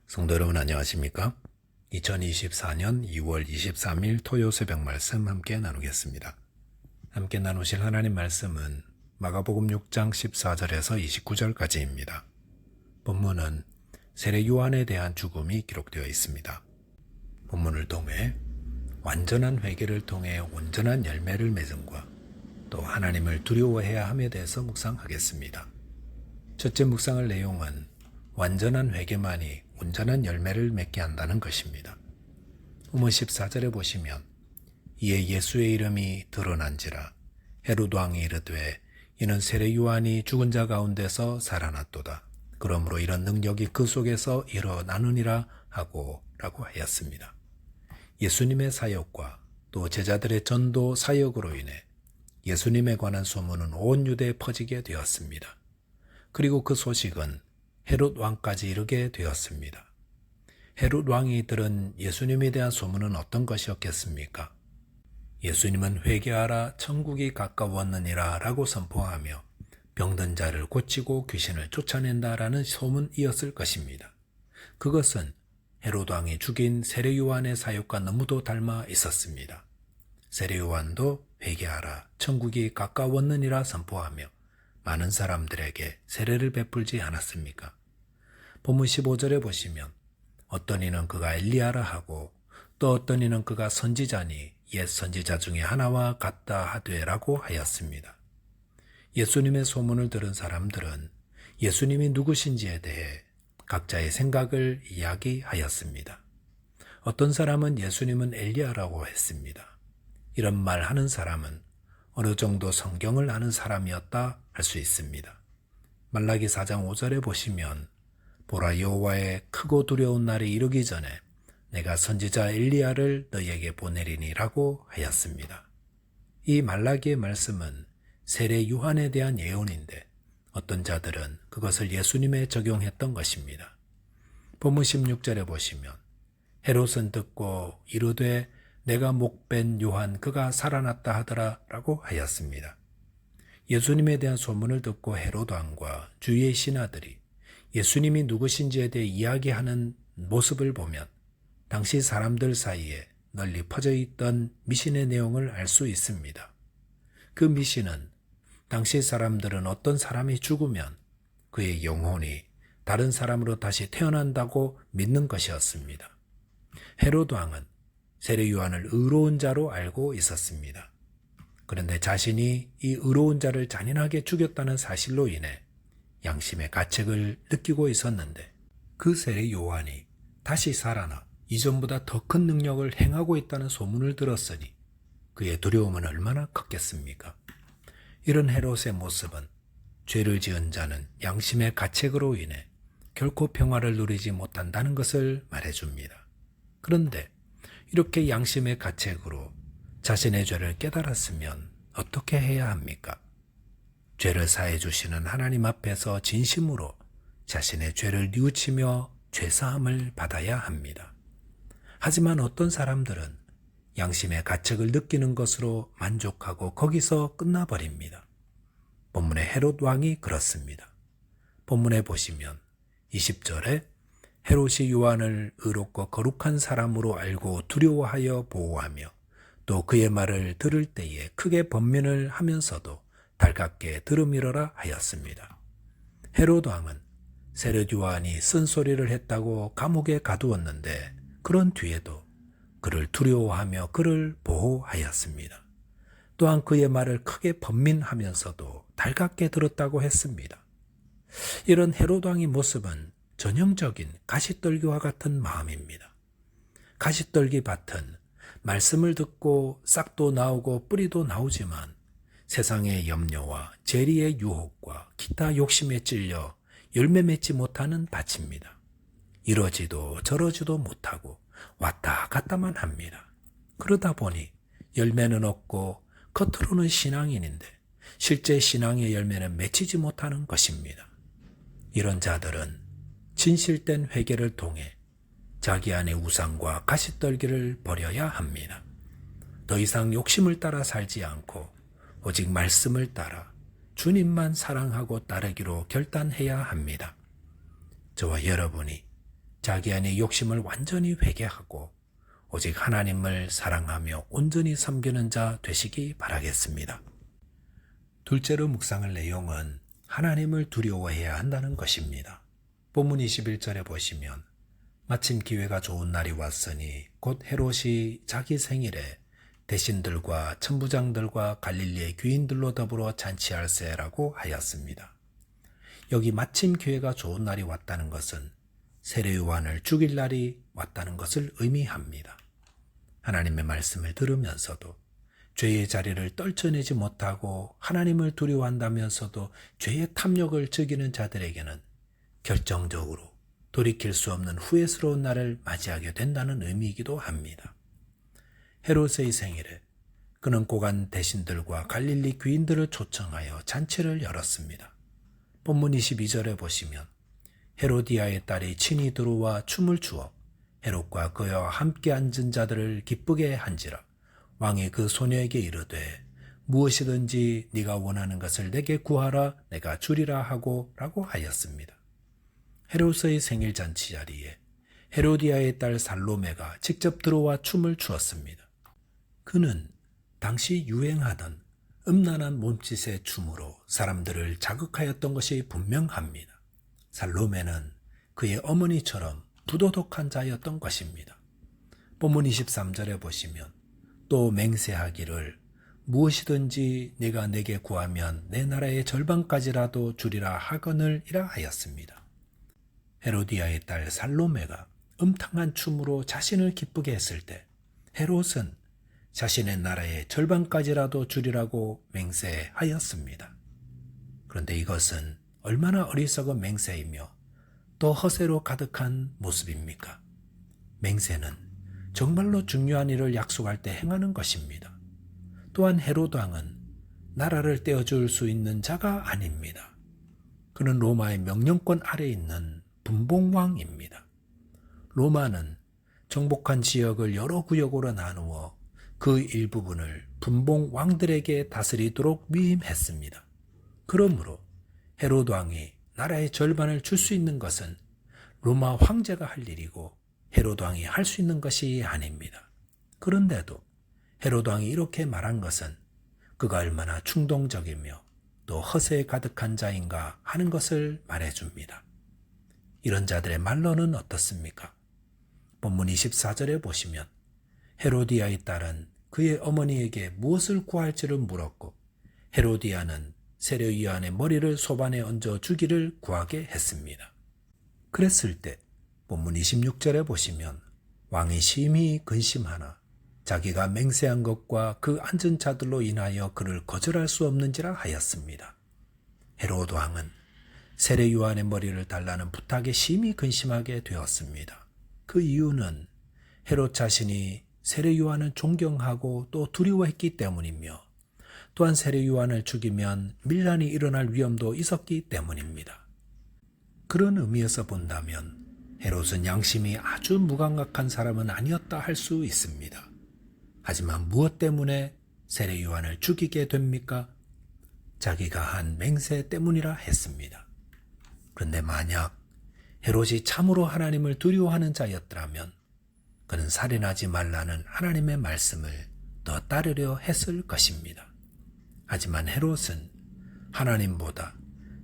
성도 여러분 안녕하십니까? 2024년 2월 23일 토요 새벽 말씀 함께 나누겠습니다. 함께 나누실 하나님 말씀은 마가복음 6장 14절에서 29절까지입니다. 본문은 세례 요한에 대한 죽음이 기록되어 있습니다. 본문을 통해 완전한 회개를 통해 온전한 열매를 맺음과 또 하나님을 두려워해야 함에 대해서 묵상하겠습니다. 첫째 묵상할 내용은 완전한 회개만이 온전한 열매를 맺게 한다는 것입니다. 본문 14절에 보시면 이에 예수의 이름이 드러난지라 헤롯 왕이 이르되 이는 세례 요한이 죽은 자 가운데서 살아났도다. 그러므로 이런 능력이 그 속에서 일어나느니라 라고 하였습니다. 예수님의 사역과 또 제자들의 전도 사역으로 인해 예수님에 관한 소문은 온 유대에 퍼지게 되었습니다. 그리고 그 소식은 헤롯 왕까지 이르게 되었습니다. 헤롯 왕이 들은 예수님에 대한 소문은 어떤 것이었겠습니까? 예수님은 회개하라 천국이 가까웠느니라 라고 선포하며 병든 자를 고치고 귀신을 쫓아낸다라는 소문이었을 것입니다. 그것은 헤롯 왕이 죽인 세례 요한의 사역과 너무도 닮아 있었습니다. 세례 요한도 회개하라 천국이 가까웠느니라 선포하며 많은 사람들에게 세례를 베풀지 않았습니까? 본문 15절에 보시면 어떤 이는 그가 엘리야라 하고 또 어떤 이는 그가 선지자니 옛 선지자 중에 하나와 같다 하되라고 하였습니다. 예수님의 소문을 들은 사람들은 예수님이 누구신지에 대해 각자의 생각을 이야기하였습니다. 어떤 사람은 예수님은 엘리야라고 했습니다. 이런 말 하는 사람은 어느 정도 성경을 아는 사람이었다 할 수 있습니다. 말라기 4장 5절에 보시면 보라 여호와의 크고 두려운 날이 이르기 전에 내가 선지자 엘리야를 너희에게 보내리니라고 하였습니다. 이 말라기의 말씀은 세례 요한에 대한 예언인데 어떤 자들은 그것을 예수님에 적용했던 것입니다. 본문 16절에 보시면 헤롯은 듣고 이르되 내가 목벤 요한 그가 살아났다 하더라 라고 하였습니다. 예수님에 대한 소문을 듣고 헤롯 왕과 주위의 신하들이 예수님이 누구신지에 대해 이야기하는 모습을 보면 당시 사람들 사이에 널리 퍼져 있던 미신의 내용을 알 수 있습니다. 그 미신은 당시 사람들은 어떤 사람이 죽으면 그의 영혼이 다른 사람으로 다시 태어난다고 믿는 것이었습니다. 헤롯 왕은 세례 요한을 의로운 자로 알고 있었습니다. 그런데 자신이 이 의로운 자를 잔인하게 죽였다는 사실로 인해 양심의 가책을 느끼고 있었는데 그 세례 요한이 다시 살아나 이전보다 더 큰 능력을 행하고 있다는 소문을 들었으니 그의 두려움은 얼마나 컸겠습니까? 이런 헤롯의 모습은 죄를 지은 자는 양심의 가책으로 인해 결코 평화를 누리지 못한다는 것을 말해줍니다. 그런데 이렇게 양심의 가책으로 자신의 죄를 깨달았으면 어떻게 해야 합니까? 죄를 사해 주시는 하나님 앞에서 진심으로 자신의 죄를 뉘우치며 죄사함을 받아야 합니다. 하지만 어떤 사람들은 양심의 가책을 느끼는 것으로 만족하고 거기서 끝나버립니다. 본문의 헤롯 왕이 그렇습니다. 본문에 보시면 20절에 헤롯이 요한을 의롭고 거룩한 사람으로 알고 두려워하여 보호하며 또 그의 말을 들을 때에 크게 번민을 하면서도 달갑게 들음이러라 하였습니다. 헤롯 왕은 세례 요한이 쓴소리를 했다고 감옥에 가두었는데 그런 뒤에도 그를 두려워하며 그를 보호하였습니다. 또한 그의 말을 크게 번민하면서도 달갑게 들었다고 했습니다. 이런 헤롯 왕의 모습은 전형적인 가시떨기와 같은 마음입니다. 가시떨기 밭은 말씀을 듣고 싹도 나오고 뿌리도 나오지만 세상의 염려와 재리의 유혹과 기타 욕심에 찔려 열매 맺지 못하는 밭입니다. 이러지도 저러지도 못하고 왔다 갔다만 합니다. 그러다 보니 열매는 없고 겉으로는 신앙인인데 실제 신앙의 열매는 맺히지 못하는 것입니다. 이런 자들은 진실된 회개를 통해 자기 안의 우상과 가시떨기를 버려야 합니다. 더 이상 욕심을 따라 살지 않고 오직 말씀을 따라 주님만 사랑하고 따르기로 결단해야 합니다. 저와 여러분이 자기 안의 욕심을 완전히 회개하고 오직 하나님을 사랑하며 온전히 섬기는 자 되시기 바라겠습니다. 둘째로 묵상할 내용은 하나님을 두려워해야 한다는 것입니다. 본문 21절에 보시면 마침 기회가 좋은 날이 왔으니 곧 헤롯이 자기 생일에 대신들과 천부장들과 갈릴리의 귀인들로 더불어 잔치할세라고 하였습니다. 여기 마침 기회가 좋은 날이 왔다는 것은 세례 요한을 죽일 날이 왔다는 것을 의미합니다. 하나님의 말씀을 들으면서도 죄의 자리를 떨쳐내지 못하고 하나님을 두려워한다면서도 죄의 탐욕을 즐기는 자들에게는 결정적으로 돌이킬 수 없는 후회스러운 날을 맞이하게 된다는 의미이기도 합니다. 헤롯의 생일에 그는 고관 대신들과 갈릴리 귀인들을 초청하여 잔치를 열었습니다. 본문 22절에 보시면 헤로디아의 딸이 친히 들어와 춤을 추어 헤롯과 그와 함께 앉은 자들을 기쁘게 한지라 왕이 그 소녀에게 이르되 무엇이든지 네가 원하는 것을 내게 구하라 내가 주리라 하고 라고 하였습니다. 헤롯의 생일 잔치 자리에 헤로디아의 딸 살로메가 직접 들어와 춤을 추었습니다. 그는 당시 유행하던 음란한 몸짓의 춤으로 사람들을 자극하였던 것이 분명합니다. 살로메는 그의 어머니처럼 부도덕한 자였던 것입니다. 본문 23절에 보시면 또 맹세하기를 무엇이든지 네가 내게 구하면 내 나라의 절반까지라도 주리라 하거늘이라 하였습니다. 헤로디아의 딸 살로메가 음탕한 춤으로 자신을 기쁘게 했을 때 헤롯은 자신의 나라의 절반까지라도 주리라고 맹세하였습니다. 그런데 이것은 얼마나 어리석은 맹세이며 또 허세로 가득한 모습입니까? 맹세는 정말로 중요한 일을 약속할 때 행하는 것입니다. 또한 헤롯 왕은 나라를 떼어줄 수 있는 자가 아닙니다. 그는 로마의 명령권 아래 있는 분봉왕입니다. 로마는 정복한 지역을 여러 구역으로 나누어 그 일부분을 분봉왕들에게 다스리도록 위임했습니다. 그러므로 헤롯 왕이 나라의 절반을 줄 수 있는 것은 로마 황제가 할 일이고 헤롯 왕이 할 수 있는 것이 아닙니다. 그런데도 헤롯 왕이 이렇게 말한 것은 그가 얼마나 충동적이며 또 허세에 가득한 자인가 하는 것을 말해줍니다. 이런 자들의 말로는 어떻습니까? 본문 24절에 보시면 헤로디아의 딸은 그의 어머니에게 무엇을 구할지를 물었고 헤로디아는 세례 요한의 머리를 소반에 얹어 주기를 구하게 했습니다. 그랬을 때 본문 26절에 보시면 왕이 심히 근심하나 자기가 맹세한 것과 그 앉은 자들로 인하여 그를 거절할 수 없는지라 하였습니다. 헤롯 왕은 세례 요한의 머리를 달라는 부탁에 심히 근심하게 되었습니다. 그 이유는 헤롯 자신이 세례 요한을 존경하고 또 두려워했기 때문이며 또한 세례 요한을 죽이면 밀란이 일어날 위험도 있었기 때문입니다. 그런 의미에서 본다면 헤롯은 양심이 아주 무감각한 사람은 아니었다 할 수 있습니다. 하지만 무엇 때문에 세례 요한을 죽이게 됩니까? 자기가 한 맹세 때문이라 했습니다. 그런데 만약 헤롯이 참으로 하나님을 두려워하는 자였더라면 그는 살인하지 말라는 하나님의 말씀을 더 따르려 했을 것입니다. 하지만 헤롯은 하나님보다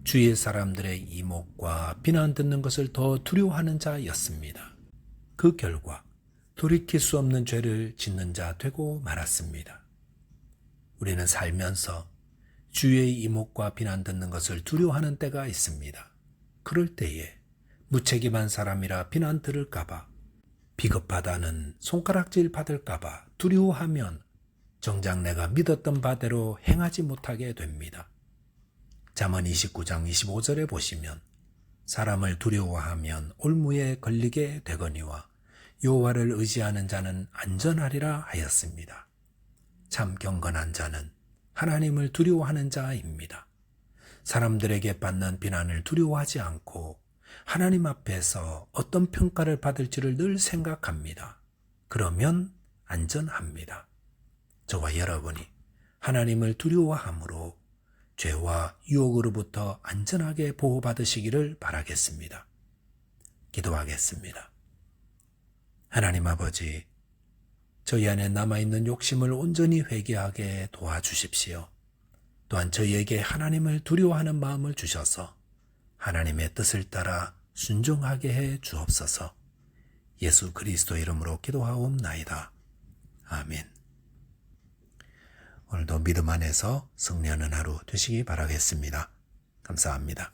주위의 사람들의 이목과 비난 듣는 것을 더 두려워하는 자였습니다. 그 결과 돌이킬 수 없는 죄를 짓는 자 되고 말았습니다. 우리는 살면서 주위의 이목과 비난 듣는 것을 두려워하는 때가 있습니다. 그럴 때에 무책임한 사람이라 비난 들을까봐, 비겁하다는 손가락질 받을까봐 두려워하면 정작 내가 믿었던 바대로 행하지 못하게 됩니다. 잠언 29장 25절에 보시면 사람을 두려워하면 올무에 걸리게 되거니와 여호와를 의지하는 자는 안전하리라 하였습니다. 참 경건한 자는 하나님을 두려워하는 자입니다. 사람들에게 받는 비난을 두려워하지 않고 하나님 앞에서 어떤 평가를 받을지를 늘 생각합니다. 그러면 안전합니다. 저와 여러분이 하나님을 두려워함으로 죄와 유혹으로부터 안전하게 보호받으시기를 바라겠습니다. 기도하겠습니다. 하나님 아버지, 저희 안에 남아있는 욕심을 온전히 회개하게 도와주십시오. 또한 저희에게 하나님을 두려워하는 마음을 주셔서 하나님의 뜻을 따라 순종하게 해 주옵소서. 예수 그리스도 이름으로 기도하옵나이다. 아멘. 오늘도 믿음 안에서 승리하는 하루 되시기 바라겠습니다. 감사합니다.